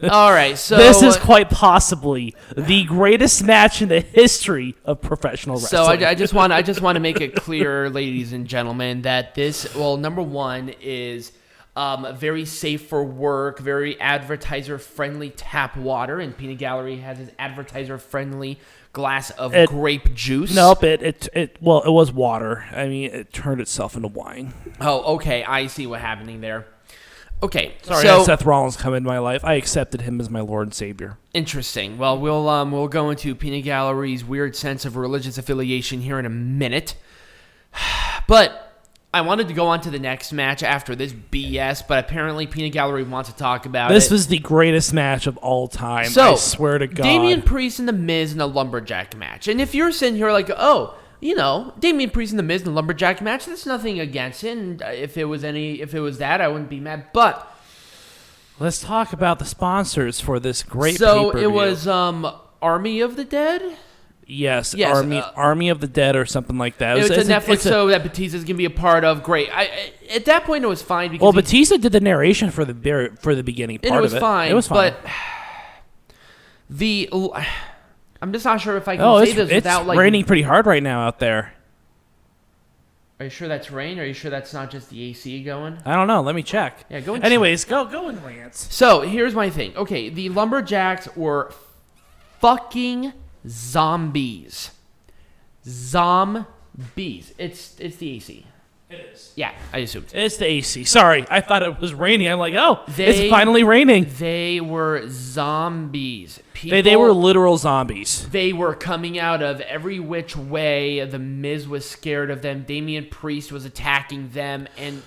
All right, so this is quite possibly the greatest match in the history of professional wrestling. So I just want to make it clear, ladies and gentlemen, that this, well, number one is very safe for work, very advertiser-friendly tap water, and Peanut Gallery has his advertiser-friendly glass of grape juice. Nope, it was water. I mean, it turned itself into wine. Oh, okay, I see what's happening there. Okay, sorry, so Seth Rollins come into my life. I accepted him as my Lord and Savior. Interesting. Well, we'll go into Peanut Gallery's weird sense of religious affiliation here in a minute. But I wanted to go on to the next match after this BS, but apparently Peanut Gallery wants to talk about This was the greatest match of all time. So, I swear to God. Damian Priest and The Miz in a Lumberjack match. And if you're sitting here like, oh, you know, Damian Priest and The Miz in a Lumberjack match, there's nothing against it. And if it was that, I wouldn't be mad. But let's talk about the sponsors for this great so pay-per-view. it was Army of the Dead? Yes, Army of the Dead or something like that. It's a Netflix show that Batista's going to be a part of. Great. At that point, it was fine. Because Batista did the narration for the beginning part of it. And it was fine. It was fine. But I'm just not sure if I can say this without it's raining pretty hard right now out there. Are you sure that's rain? Or are you sure that's not just the AC going? I don't know. Let me check. Yeah, go. Anyways, go and rants. So here's my thing. Okay, the Lumberjacks were fucking zombies. Zombies. It's the AC. It is. Yeah, I assumed. It's the AC. Sorry, I thought it was raining. I'm like, it's finally raining. They were zombies. They were literal zombies. They were coming out of every which way. The Miz was scared of them. Damian Priest was attacking them, and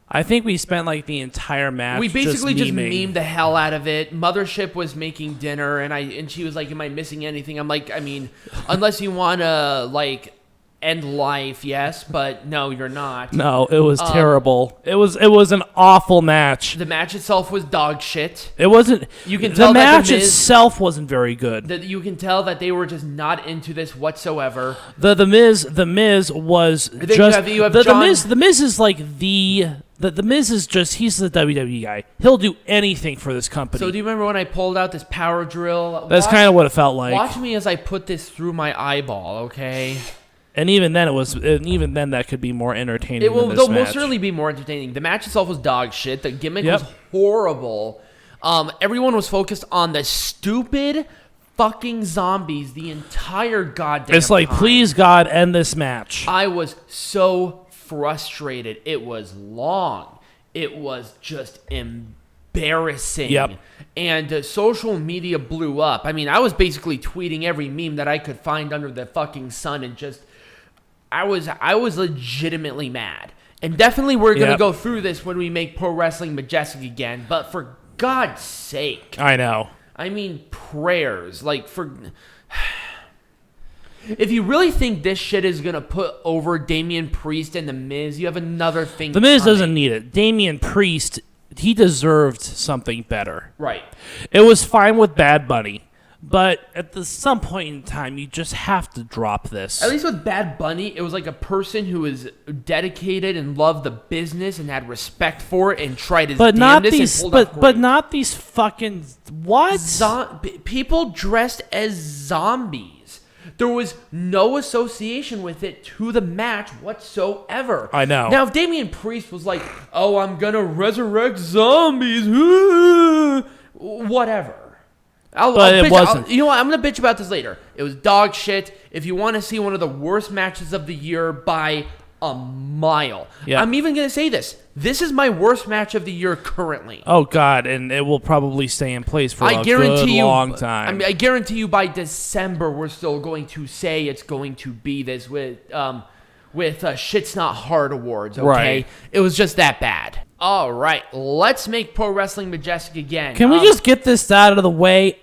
I think we spent like the entire match. We basically just memed the hell out of it. Mothership was making dinner, and she was like, "Am I missing anything?" I'm like, I mean, unless you want to like end life, yes, but no, you're not. No, it was terrible. It was an awful match. The match itself was dog shit. It wasn't. You can tell the match that the Miz, itself wasn't very good. You can tell that they were just not into this whatsoever. The Miz was just the Miz is like the Miz is just, he's the WWE guy. He'll do anything for this company. So do you remember when I pulled out this power drill? That's kind of what it felt like. Watch me as I put this through my eyeball, okay? And even then that could be more entertaining. They'll most certainly be more entertaining. The match itself was dog shit. The gimmick was horrible. Everyone was focused on the stupid fucking zombies the entire goddamn It's like, time. Please God, end this match. I was so frustrated. It was long. It was just embarrassing. Yep. And social media blew up. I mean, I was basically tweeting every meme that I could find under the fucking sun, and just I was legitimately mad. And definitely we're going to go through this when we make Pro Wrestling Majestic again, but for God's sake. I know. I mean, prayers. Like, if you really think this shit is going to put over Damian Priest and The Miz, you have another thing. The Miz doesn't need it. Damian Priest, he deserved something better. Right. It was fine with Bad Bunny, but at some point in time, you just have to drop this. At least with Bad Bunny, it was like a person who was dedicated and loved the business and had respect for it and tried his damnedest and pulled off great. But not these fucking what? People dressed as zombies. There was no association with it to the match whatsoever. I know. Now, if Damian Priest was like, "Oh, I'm gonna resurrect zombies," whatever. It wasn't. You know what? I'm going to bitch about this later. It was dog shit. If you want to see one of the worst matches of the year by a mile. Yeah. I'm even going to say this. This is my worst match of the year currently. Oh, God. And it will probably stay in place for a good long time. I mean, I guarantee you by December, we're still going to say it's going to be this with Shit's Not Hard Awards, okay? Right. It was just that bad. All right, let's make Pro Wrestling Majestic again. Can we just get this out of the way?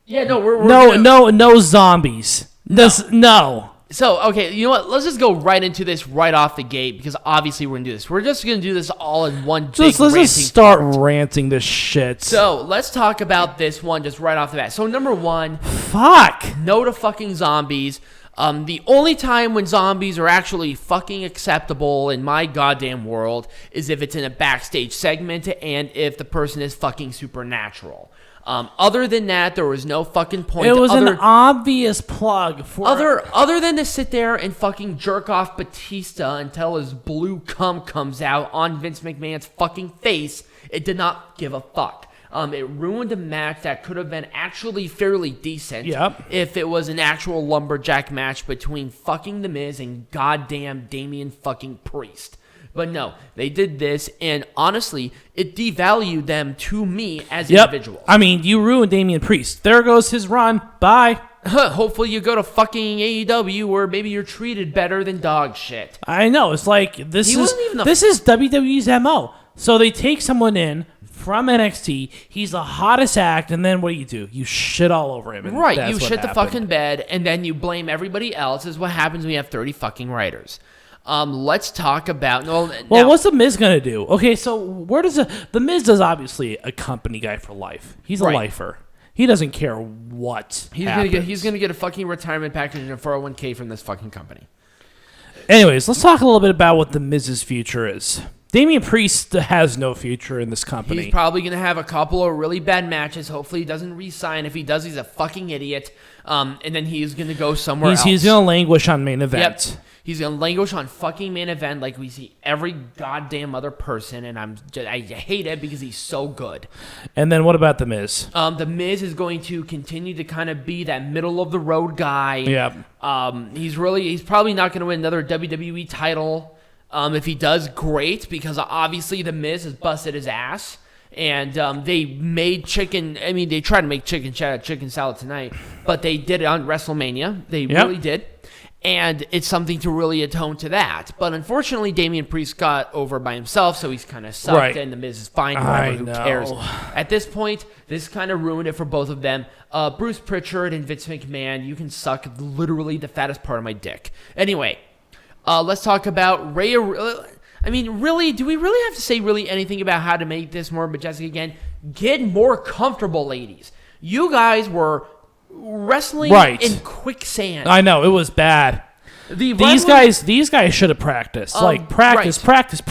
Yeah, no, no zombies. No. So, okay, you know what? Let's just go right into this right off the gate because obviously we're going to do this. We're just going to do this all in one big Let's just start ranting this shit. So, let's talk about this one just right off the bat. So, number one. Fuck. No to fucking zombies. The only time when zombies are actually fucking acceptable in my goddamn world is if it's in a backstage segment and if the person is fucking supernatural. Other than that, there was no fucking point. It was an obvious plug for other than to sit there and fucking jerk off Batista until his blue cum comes out on Vince McMahon's fucking face. It did not give a fuck. It ruined a match that could have been actually fairly decent if it was an actual lumberjack match between fucking The Miz and goddamn Damian fucking Priest. But no, they did this, and honestly, it devalued them to me as individuals. I mean, you ruined Damian Priest. There goes his run. Bye. Hopefully you go to fucking AEW where maybe you're treated better than dog shit. I know. It's like, this is WWE's MO. So they take someone in from NXT, he's the hottest act, and then what do? You shit all over him. Right, you shit the fucking bed, and then you blame everybody else, is what happens when you have 30 fucking writers. Let's talk about... Well, what's The Miz going to do? Okay, so where does The Miz is obviously a company guy for life. He's a lifer. He doesn't care what happens. He's gonna get a fucking retirement package and a 401k from this fucking company. Anyways, let's talk a little bit about what The Miz's future is. Damian Priest has no future in this company. He's probably going to have a couple of really bad matches. Hopefully he doesn't re-sign. If he does, he's a fucking idiot. And then he's going to go somewhere else. He's going to languish on main event. Yep. He's going to languish on fucking main event like we see every goddamn other person. And I hate it because he's so good. And then what about The Miz? The Miz is going to continue to kind of be that middle-of-the-road guy. Yep. He's probably not going to win another WWE title. If he does, great, because obviously The Miz has busted his ass, and they made they tried to make chicken salad tonight, but they did it on WrestleMania. They really did, and it's something to really atone to that. But unfortunately, Damian Priest got over by himself, so he's kind of sucked, and The Miz is fine, who cares? At this point, this kind of ruined it for both of them. Bruce Pritchard and Vince McMahon, you can suck literally the fattest part of my dick. Anyway... let's talk about Rhea. I mean, really, do we really have to say really anything about how to make this more majestic again? Get more comfortable, ladies. You guys were wrestling in quicksand. I know, it was bad. These guys should have practiced. Practice.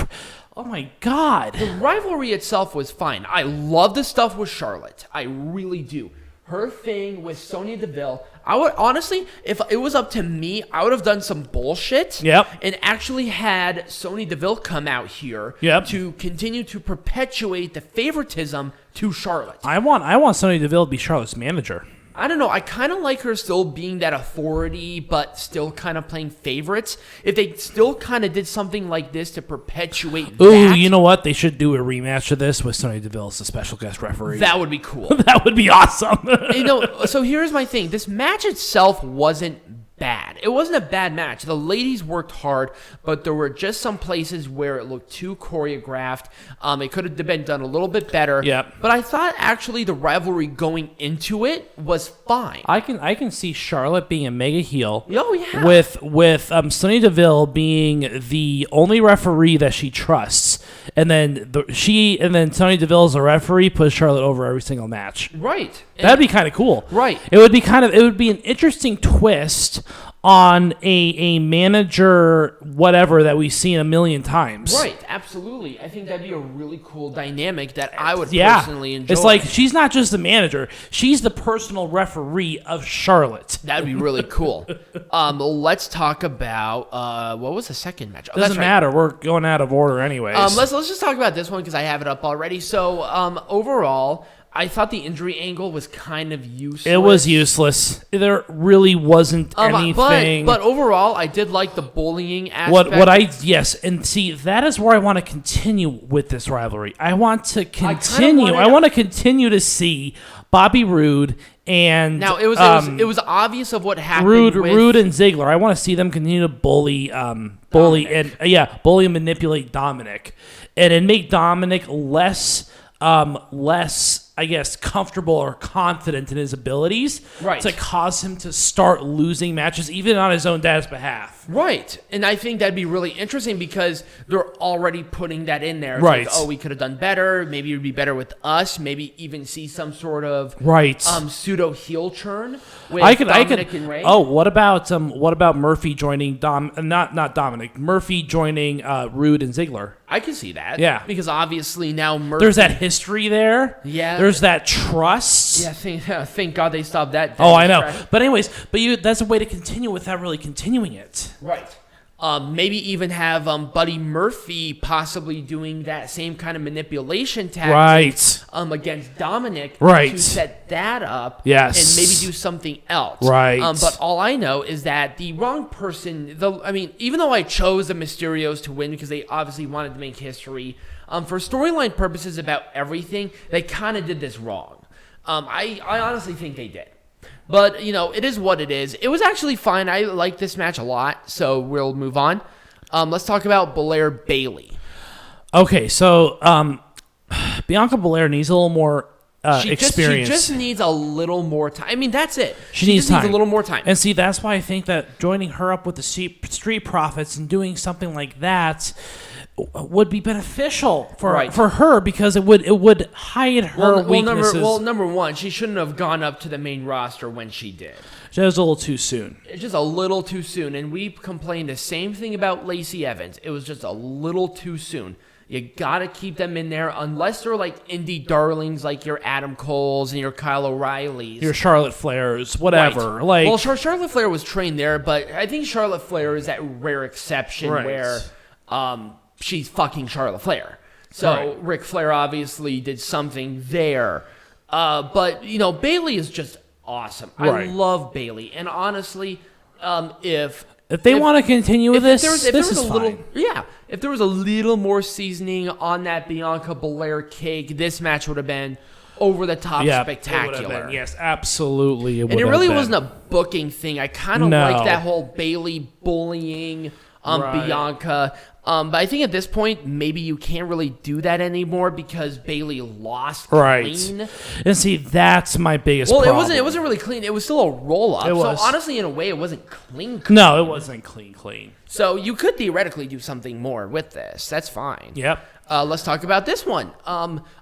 Oh my God. The rivalry itself was fine. I love the stuff with Charlotte. I really do. Her thing with Sonya Deville, I would honestly, if it was up to me, I would have done some bullshit. And actually had Sonya Deville come out here to continue to perpetuate the favoritism to Charlotte. I want Sonya Deville to be Charlotte's manager. I don't know. I kind of like her still being that authority, but still kind of playing favorites. If they still kind of did something like this to perpetuate that. Ooh, you know what? They should do a rematch of this with Sonya Deville as a special guest referee. That would be cool. That would be awesome. So here's my thing. This match itself wasn't bad. It wasn't a bad match. The ladies worked hard, but there were just some places where it looked too choreographed. It could have been done a little bit better. But I thought actually the rivalry going into it was fine. I can see Charlotte being a mega heel. Oh yeah. With Sonya Deville being the only referee that she trusts, and then Sonya Deville as a referee puts Charlotte over every single match. Right. That'd be kind of cool. Right. It would be an interesting twist on a manager whatever that we've seen a million times. Right, absolutely. I think that'd be a really cool dynamic that I would personally enjoy. It's like she's not just the manager, she's the personal referee of Charlotte. That'd be really cool. Let's talk about what was the second match? Doesn't matter. We're going out of order anyways. Let's just talk about this one because I have it up already. So overall, I thought the injury angle was kind of useless. It was useless. There really wasn't anything. But overall, I did like the bullying aspect. And see, that is where I want to continue with this rivalry. I want to continue to see Bobby Roode and now it was obvious of what happened. Roode and Ziggler. I want to see them continue to bully and manipulate Dominik, and then make Dominik less, I guess, comfortable or confident in his abilities to cause him to start losing matches, even on his own dad's behalf. Right. And I think that'd be really interesting because they're already putting that in there. It's like, oh, we could have done better. Maybe it would be better with us. Maybe even see some sort of pseudo heel turn with Dominik and Rey. Oh, what about Murphy joining Murphy joining Roode and Ziggler? I can see that. Yeah. Because obviously now Murphy... There's that history there. Yeah. There's that trust. Yeah, thank God they stopped that. Oh, I know. But anyways, that's a way to continue without really continuing it. Right. Maybe even have Buddy Murphy possibly doing that same kind of manipulation tactic against Dominik to set that up and maybe do something else. Right. But all I know is that the wrong person, even though I chose the Mysterios to win because they obviously wanted to make history, for storyline purposes about everything, they kind of did this wrong. I honestly think they did. But, it is what it is. It was actually fine. I like this match a lot, so we'll move on. Let's talk about Belair Bayley. Okay, so Bianca Belair needs a little more experience. She just needs a little more time. I mean, that's it. She needs a little more time. And see, that's why I think that joining her up with the Street Profits and doing something like that would be beneficial for her because it would hide her weaknesses. Number one, she shouldn't have gone up to the main roster when she did. That was a little too soon. It's just a little too soon, and we complained the same thing about Lacey Evans. It was just a little too soon. You gotta keep them in there unless they're like indie darlings like your Adam Coles and your Kyle O'Reillys. Your Charlotte Flairs, whatever. Right. Charlotte Flair was trained there, but I think Charlotte Flair is that rare exception where she's fucking Charlotte Flair. So Ric Flair obviously did something there. But, Bayley is just awesome. I love Bayley. And honestly, if they want to continue with this is fine. If there was a little more seasoning on that Bianca Belair cake, this match would have been over the top spectacular. Yes, absolutely. And it really wasn't a booking thing. I kind of like that whole Bayley bullying Bianca. But I think at this point, maybe you can't really do that anymore because Bayley lost clean. And see, that's my biggest problem. It wasn't really clean. It was still a roll-up. So honestly, in a way, it wasn't clean. No, it wasn't clean. So you could theoretically do something more with this. That's fine. Yep. Let's talk about this one.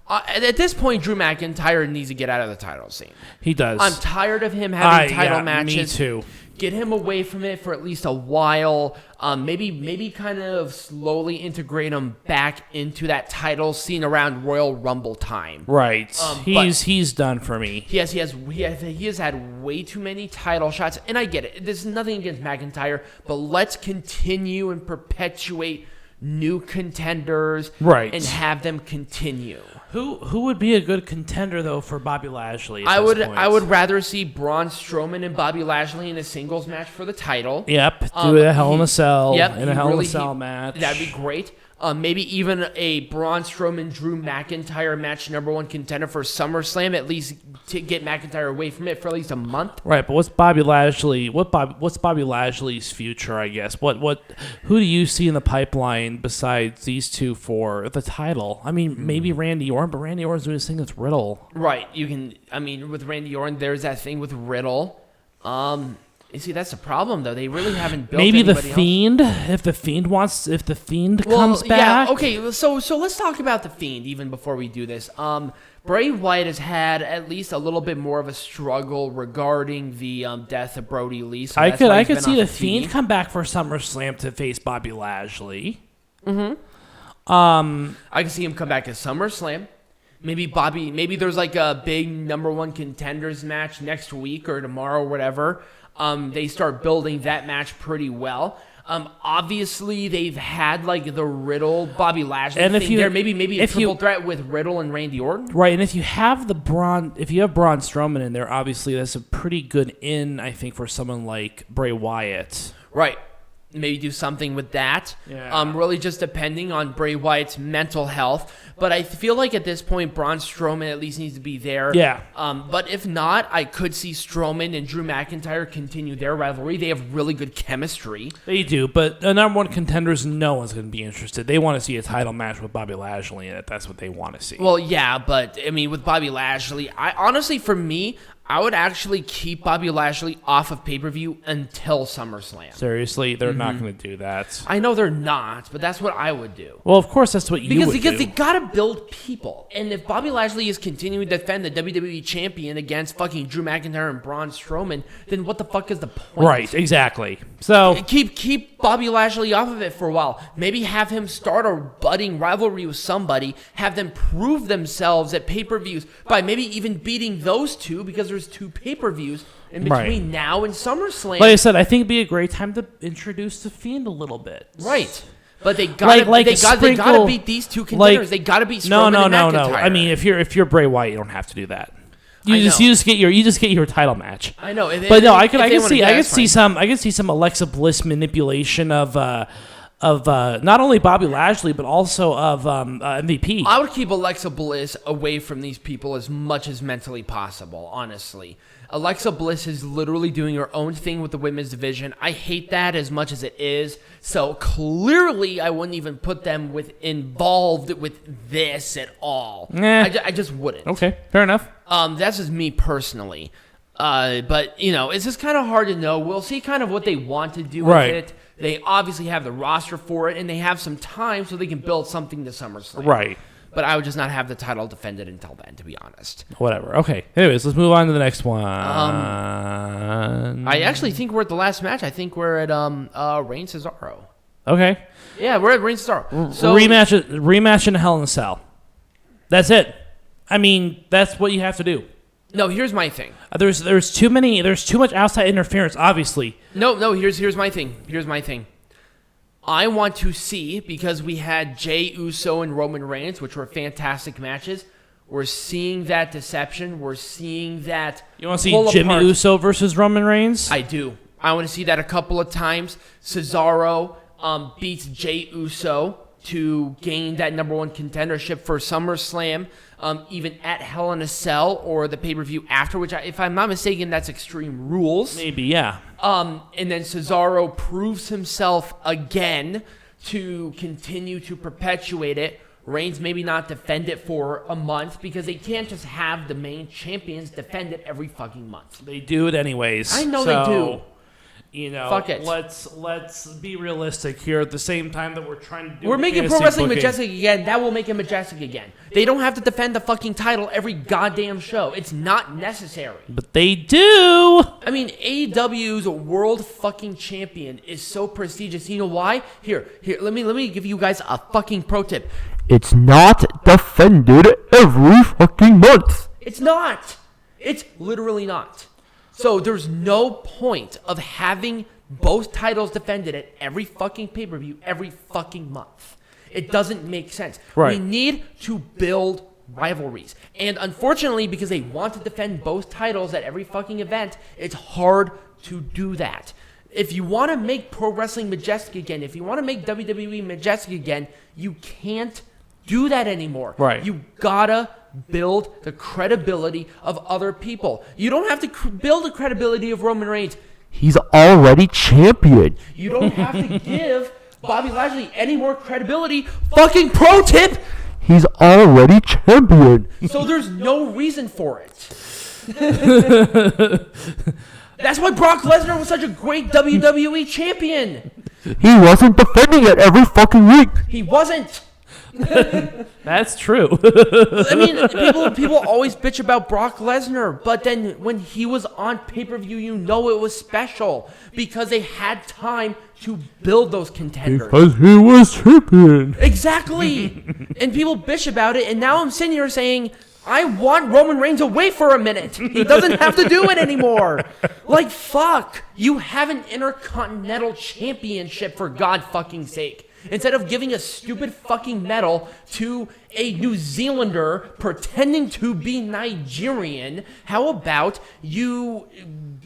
At this point, Drew McIntyre needs to get out of the title scene. He does. I'm tired of him having title matches. Me too. Get him away from it for at least a while. Maybe kind of slowly integrate him back into that title scene around Royal Rumble time. Right. He's done for me. He has had way too many title shots, and I get it. There's nothing against McIntyre, but let's continue and perpetuate new contenders and have them continue. Who would be a good contender though for Bobby Lashley? I would rather see Braun Strowman and Bobby Lashley in a singles match for the title. Yep, do a Hell in a Cell. Yep, in a Hell in a Cell match. That'd be great. Maybe even a Braun Strowman Drew McIntyre match, number one contender for SummerSlam. At least to get McIntyre away from it for at least a month. Right, but what's Bobby Lashley? What's Bobby Lashley's future? I guess. Who do you see in the pipeline besides these two for the title? I mean, maybe Randy Orton, but Randy Orton's doing this thing with Riddle. Right. With Randy Orton, there's that thing with Riddle. You see, that's the problem, though. They really haven't built maybe anybody the Fiend. else. If the Fiend comes back. Yeah, okay. So let's talk about the Fiend even before we do this. Bray Wyatt has had at least a little bit more of a struggle regarding the death of Brody Lee. So I could see the Fiend come back for SummerSlam to face Bobby Lashley. Mm-hmm. I can see him come back at SummerSlam. Maybe there's like a big number one contenders match next week or tomorrow or whatever. They start building that match pretty well. Obviously, they've had like the Riddle Bobby Lashley thing there. Maybe a triple threat with Riddle and Randy Orton. Right, and if you have Braun Strowman in there, obviously that's a pretty good in, I think, for someone like Bray Wyatt. Right. Maybe do something with that. Yeah. Really just depending on Bray Wyatt's mental health. But I feel like at this point, Braun Strowman at least needs to be there. Yeah. But if not, I could see Strowman and Drew McIntyre continue their rivalry. They have really good chemistry. They do, but the number one contenders, no one's going to be interested. They want to see a title match with Bobby Lashley in it. That's what they want to see. Well, yeah, but I mean, with Bobby Lashley, for me, I would actually keep Bobby Lashley off of pay-per-view until SummerSlam. Seriously, they're not going to do that. I know they're not, but that's what I would do. Well, of course, that's what you would do. Because they got to build people. And if Bobby Lashley is continuing to defend the WWE champion against fucking Drew McIntyre and Braun Strowman, then what the fuck is the point? Right, exactly. So keep Bobby Lashley off of it for a while. Maybe have him start a budding rivalry with somebody. Have them prove themselves at pay-per-views by maybe even beating those two, because there's 2 pay-per-views in between now and SummerSlam. Like I said, I think it'd be a great time to introduce the Fiend a little bit. Right. But they gotta beat these 2 contenders. They gotta beat Strowman and McIntyre. No. I mean, if you're Bray Wyatt, you don't have to do that. You just get your title match. I know. I can see some Alexa Bliss manipulation of not only Bobby Lashley but also of MVP. I would keep Alexa Bliss away from these people as much as mentally possible, honestly. Alexa Bliss is literally doing her own thing with the women's division. I hate that as much as it is. So clearly I wouldn't even put them involved with this at all. I just wouldn't. Okay, fair enough. That's just me personally. But, it's just kind of hard to know. We'll see kind of what they want to do with it. They obviously have the roster for it, and they have some time so they can build something to SummerSlam. Right. But I would just not have the title defended until then, to be honest. Whatever. Okay. Anyways, let's move on to the next one. I actually think we're at the last match. I think we're at Reigns Cesaro. Okay. Yeah, we're at Reigns Cesaro. So rematch in Hell in a Cell. That's it. I mean, that's what you have to do. No, here's my thing. There's too much outside interference, obviously. No, here's my thing. I want to see, because we had Jey Uso and Roman Reigns, which were fantastic matches. We're seeing that deception. We're seeing that. You want to see Jimmy Uso versus Roman Reigns? I do. I want to see that a couple of times. Cesaro beats Jey Uso to gain that number 1 contendership for SummerSlam, even at Hell in a Cell or the pay-per-view after, which, if I'm not mistaken, that's Extreme Rules. Maybe, yeah. And then Cesaro proves himself again to continue to perpetuate it. Reigns maybe not defend it for a month, because they can't just have the main champions defend it every fucking month. They do it anyways. I know they do. Fuck it. Let's be realistic here. At the same time that we're trying to do, we're making pro wrestling majestic again. That will make it majestic again. They don't have to defend the fucking title every goddamn show. It's not necessary. But they do. I mean, AEW's world fucking champion is so prestigious. You know why? Here. Let me give you guys a fucking pro tip. It's not defended every fucking month. It's not. It's literally not. So there's no point of having both titles defended at every fucking pay-per-view every fucking month. It doesn't make sense. Right. We need to build rivalries. And unfortunately, because they want to defend both titles at every fucking event, it's hard to do that. If you want to make pro wrestling majestic again, if you want to make WWE majestic again, you can't do that anymore. Right. You gotta build the credibility of other people. You don't have to build the credibility of Roman Reigns. He's already champion. You don't have to give Bobby Lashley any more credibility. Fucking pro tip! He's already champion. So there's no reason for it. That's why Brock Lesnar was such a great WWE champion. He wasn't defending it every fucking week. He wasn't. That's true. I mean, people always bitch about Brock Lesnar, but then when he was on pay-per-view, it was special because they had time to build those contenders. Because he was champion. Exactly. And people bitch about it, and now I'm sitting here saying, I want Roman Reigns away for a minute. He doesn't have to do it anymore. Like, fuck. You have an Intercontinental Championship, for God fucking sake. Instead of giving a stupid fucking medal to a New Zealander pretending to be Nigerian, how about you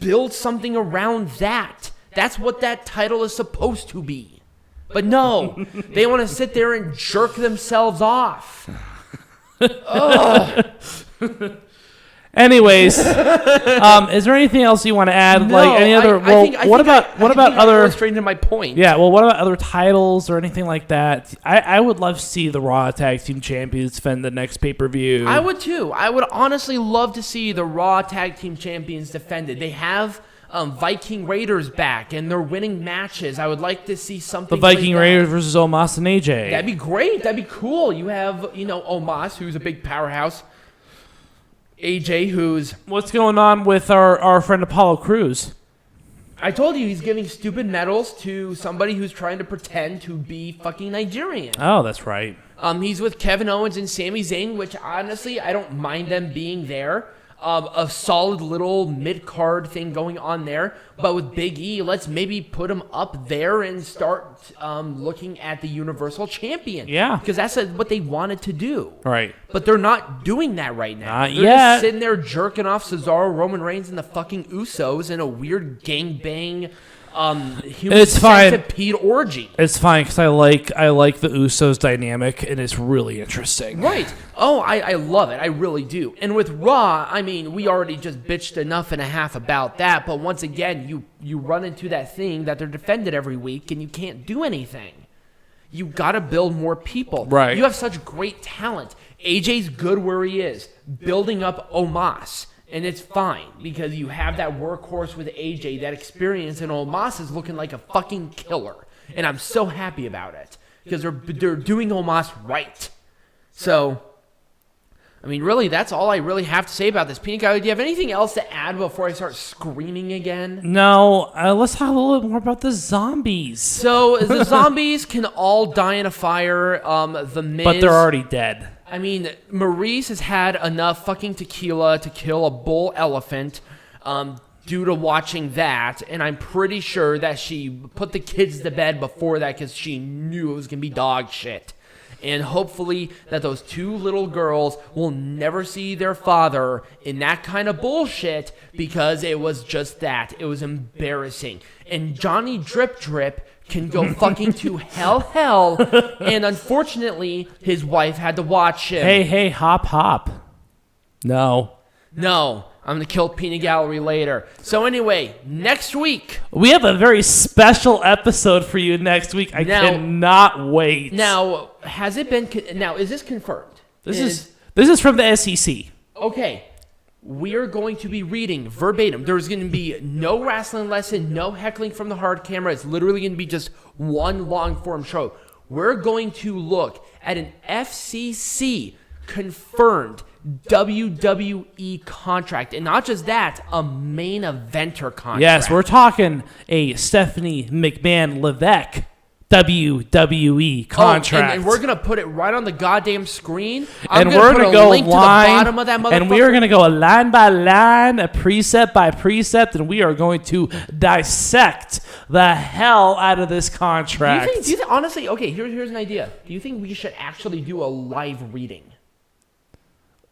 build something around that? That's what that title is supposed to be. But no, they want to sit there and jerk themselves off. Anyways, is there anything else you want to add? No, like any other? What about other? Straight into my point. Yeah. Well, what about other titles or anything like that? I would love to see the Raw Tag Team Champions defend the next pay-per-view. I would too. I would honestly love to see the Raw Tag Team Champions defended. They have Viking Raiders back, and they're winning matches. I would like to see something. The Viking Raiders versus Omos and AJ. That'd be great. That'd be cool. You have Omos, who's a big powerhouse. AJ, who's... What's going on with our friend Apollo Crews? I told you he's giving stupid medals to somebody who's trying to pretend to be fucking Nigerian. Oh, that's right. He's with Kevin Owens and Sami Zayn, which honestly, I don't mind them being there. A solid little mid-card thing going on there. But with Big E, let's maybe put him up there and start looking at the Universal Champion. Yeah. Because that's what they wanted to do. Right. But they're not doing that right now. Not they're yet. just sitting there jerking off Cesaro, Roman Reigns, and the fucking Usos in a weird gangbang human centipede orgy. It's fine because I like the Usos dynamic and it's really interesting. Right. Oh, I love it. I really do. And with Raw, I mean, we already just bitched enough and a half about that. But once again, you run into that thing that they're defended every week and you can't do anything. You got to build more people. Right. You have such great talent. AJ's good where he is, building up Omos. And it's fine because you have that workhorse with AJ, that experience, and Omos is looking like a fucking killer. And I'm so happy about it because they're doing Omos right. So, I mean, really, that's all I really have to say about this. Pink Guy, do you have anything else to add before I start screaming again? No, let's talk a little bit more about the zombies. So, the zombies can all die in a fire. The Miz, but they're already dead. I mean, Maurice has had enough fucking tequila to kill a bull elephant due to watching that, and I'm pretty sure that she put the kids to bed before that because she knew it was going to be dog shit. And hopefully that those two little girls will never see their father in that kind of bullshit because it was just that. It was embarrassing. And Johnny Drip Drip can go fucking to hell, and unfortunately, his wife had to watch him. Hey, hop. No, I'm gonna kill Peanut Gallery later. So anyway, next week we have a very special episode for you next week. I cannot wait. Now, has it been? Now, is this confirmed? This is from the SEC. Okay. We are going to be reading verbatim. There's going to be no wrestling lesson, no heckling from the hard camera. It's literally going to be just one long-form show. We're going to look at an FCC confirmed WWE contract. And not just that, a main eventer contract. Yes, we're talking a Stephanie McMahon-Levesque WWE contract. And we're going to put it right on the goddamn screen. And we're going to go link line, to the bottom of that motherfucker. And we are going to go line by line, precept by precept, and we are going to dissect the hell out of this contract. Do you think honestly, okay, here's an idea. Do you think we should actually do a live reading?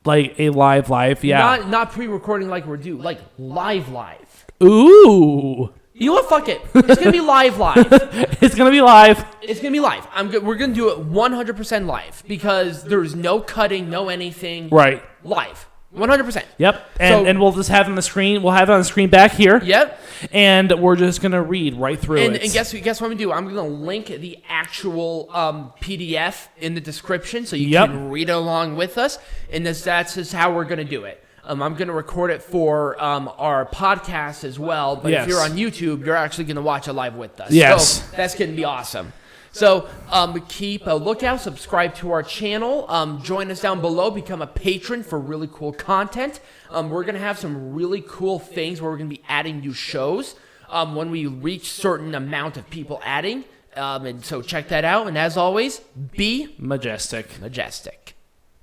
Like a live, yeah. Not pre-recording like we're due, like live. Ooh. You know what? Fuck it. It's gonna be live. It's gonna be live. It's gonna be live. We're gonna do it 100% live because there's no cutting, no anything. Right. Live. 100%. Yep. And we'll just have it on the screen. We'll have it on the screen back here. Yep. And we're just gonna read right through it. And guess what I'm gonna do? I'm gonna link the actual PDF in the description so you can read along with us. And that's just how we're gonna do it. I'm going to record it for our podcast as well. But if you're on YouTube, you're actually going to watch it live with us. Yes. So that's going to be awesome. So keep a lookout. Subscribe to our channel. Join us down below. Become a patron for really cool content. We're going to have some really cool things where we're going to be adding new shows when we reach certain amount of people adding. And so check that out. And as always, be majestic. Majestic.